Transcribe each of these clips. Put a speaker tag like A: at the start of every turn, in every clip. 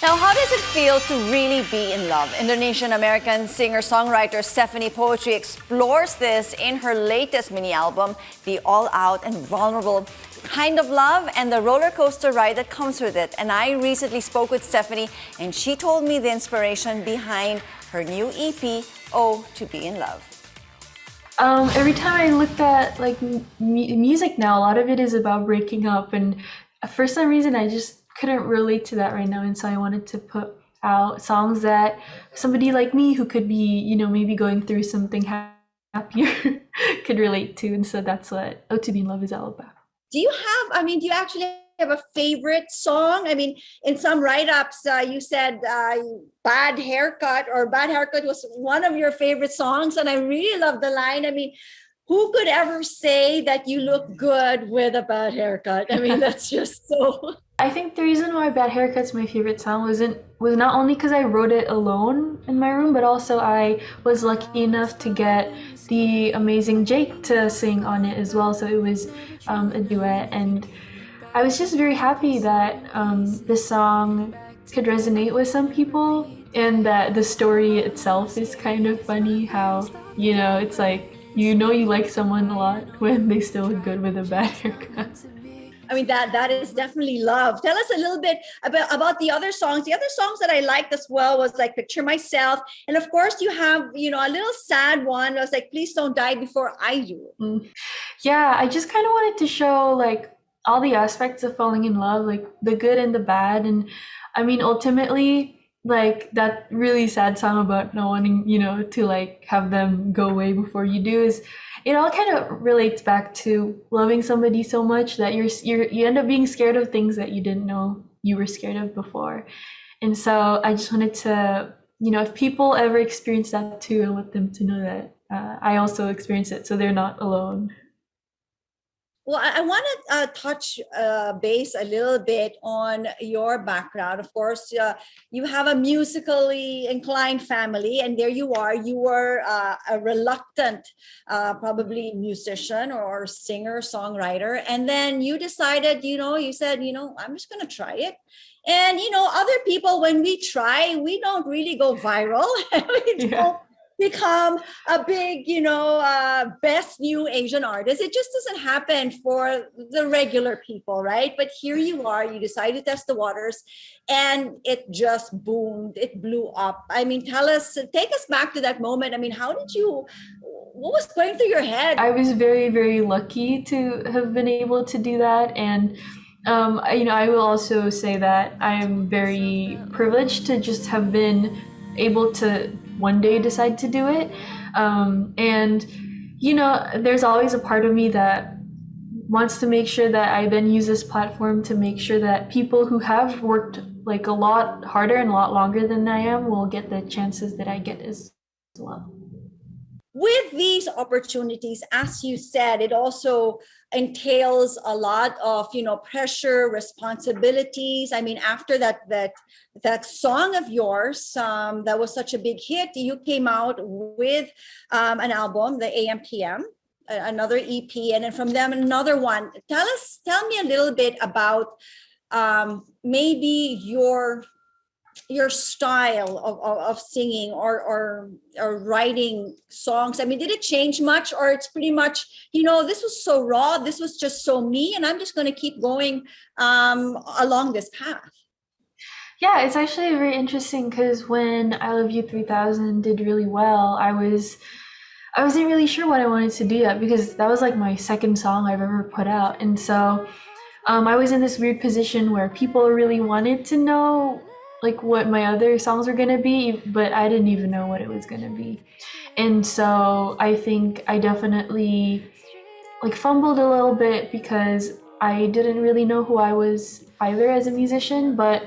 A: Now, how does it feel to really be in love? Indonesian-American singer-songwriter Stephanie Poetri explores this in her latest mini-album, The All-Out and Vulnerable Kind of Love and the roller coaster ride that comes with it. And I recently spoke with Stephanie, and she told me the inspiration behind her new EP, Oh, to Be in Love.
B: Every time I look at music now, a lot of it is about breaking up, and for some reason I just couldn't relate to that right now, and so I wanted to put out songs that somebody like me who could be, maybe going through something happier could relate to, and so that's what Oh to Be in Love is all about.
C: Do you actually have a favorite song? In some write-ups, you said Bad Haircut was one of your favorite songs, and I really love the line. Who could ever say that you look good with a bad haircut? That's just so...
B: I think the reason why Bad Haircut's my favorite song was not only because I wrote it alone in my room, but also I was lucky enough to get the amazing Jake to sing on it as well. So it was a duet, and I was just very happy that this song could resonate with some people, and that the story itself is kind of funny. How it's like you like someone a lot when they still look good with a bad haircut.
C: That is definitely love. Tell us a little bit about the other songs. The other songs that I liked as well was like Picture Myself. And of course you have, a little sad one. It was like, Please Don't Die Before I Do.
B: Yeah, I just kind of wanted to show like all the aspects of falling in love, like the good and the bad. And ultimately, like that really sad song about not wanting, to like have them go away before you do, is it all kind of relates back to loving somebody so much that you end up being scared of things that you didn't know you were scared of before. And so I just wanted to, if people ever experience that too, I want them to know that I also experienced it, so they're not alone.
C: Well, I want to touch base a little bit on your background. Of course, you have a musically inclined family, and there you are. You were a reluctant, probably musician or singer, songwriter. And then you decided, you said, I'm just going to try it. And, other people, when we try, we don't really go viral. We don't become a big, best new Asian artist. It just doesn't happen for the regular people, right? But here you are, you decide to test the waters, and it just boomed, it blew up. Take us back to that moment. What was going through your head?
B: I was very, very lucky to have been able to do that. And I will also say that I am very privileged to just have been able to one day decide to do it. And there's always a part of me that wants to make sure that I then use this platform to make sure that people who have worked like a lot harder and a lot longer than I am will get the chances that I get as well.
C: With these opportunities, as you said, it also entails a lot of, pressure, responsibilities. After that song of yours, that was such a big hit, you came out with an album, the AMPM, another EP, and then from them another one. Tell me a little bit about maybe your style of singing or writing songs. Did it change much, or it's pretty much, this was so raw, this was just so me, and I'm just going to keep going along this path?
B: Yeah, it's actually very interesting because when I Love You 3000 did really well, I wasn't really sure what I wanted to do yet, because that was like my second song I've ever put out. And so I was in this weird position where people really wanted to know like what my other songs were gonna be, but I didn't even know what it was gonna be. And so I think I definitely like fumbled a little bit because I didn't really know who I was either as a musician. But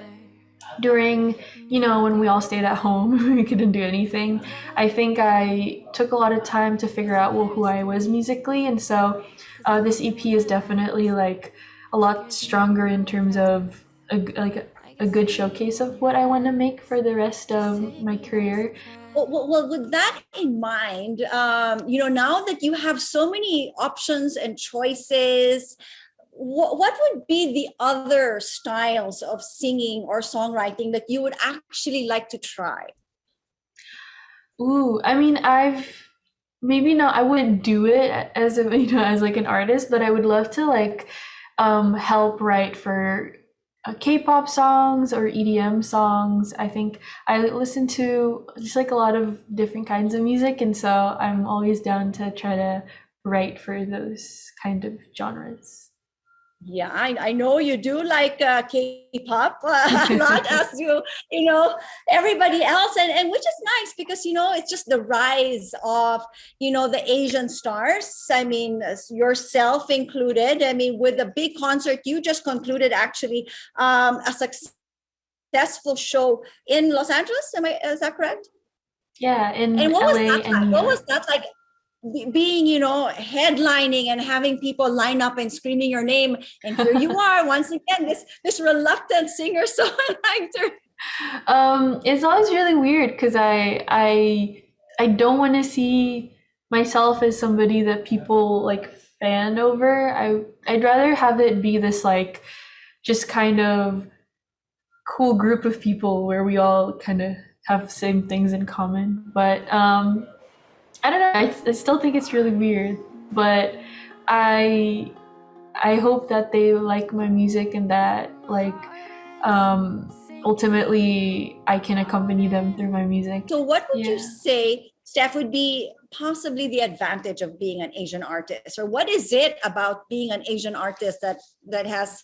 B: during, when we all stayed at home, we couldn't do anything, I think I took a lot of time to figure out who I was musically. And so this EP is definitely like a lot stronger in terms of a good showcase of what I want to make for the rest of my career.
C: Well, with that in mind, now that you have so many options and choices, what would be the other styles of singing or songwriting that you would actually like to try?
B: Ooh, I mean, maybe not. I wouldn't do it as a as like an artist, but I would love to like help write for K-pop songs or EDM songs. I think I listen to just like a lot of different kinds of music, and so I'm always down to try to write for those kind of genres.
C: Yeah, I know you do like K-pop a lot, as you know, everybody else, and which is nice because it's just the rise of the Asian stars. I mean, yourself included. I mean, with the big concert you just concluded, actually, a successful show in Los Angeles. Is that correct?
B: Yeah, in
C: And what was
B: LA
C: that
B: and
C: like?
B: New
C: What was
B: York.
C: that like? Being headlining and having people line up and screaming your name, and here you are once again, this reluctant singer songwriter.
B: It's always really weird because I don't want to see myself as somebody that people like fan over. I'd rather have it be this like just kind of cool group of people where we all kind of have same things in common. But I don't know. I still think it's really weird, but I I hope that they like my music and that like ultimately I can accompany them through my music.
C: So what would you
B: Yeah.
C: say, Steph, would be possibly the advantage of being an Asian artist, or what is it about being an Asian artist that has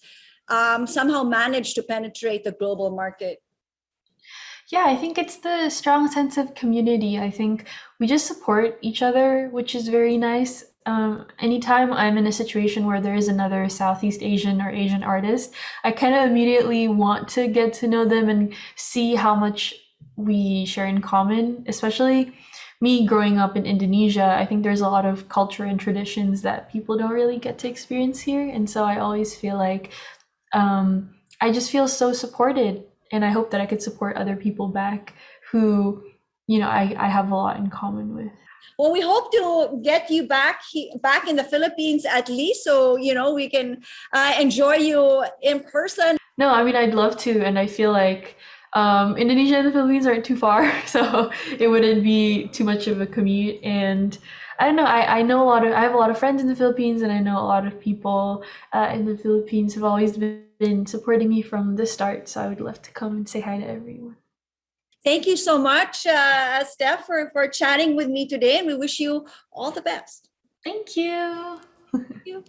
C: somehow managed to penetrate the global market?
B: Yeah, I think it's the strong sense of community. I think we just support each other, which is very nice. Anytime I'm in a situation where there is another Southeast Asian or Asian artist, I kind of immediately want to get to know them and see how much we share in common, especially me growing up in Indonesia. I think there's a lot of culture and traditions that people don't really get to experience here. And so I always feel like I just feel so supported, and I hope that I could support other people back who, I have a lot in common with.
C: Well, we hope to get you back in the Philippines at least, so we can enjoy you in person.
B: No, I mean, I'd love to, and I feel like Indonesia and the Philippines aren't too far, so it wouldn't be too much of a commute. And I don't know, I know I have a lot of friends in the Philippines, and I know a lot of people in the Philippines have always been supporting me from the start, so I would love to come and say hi to everyone.
C: Thank you so much, Steph, for chatting with me today, and we wish you all the best.
B: Thank you.
C: Thank you.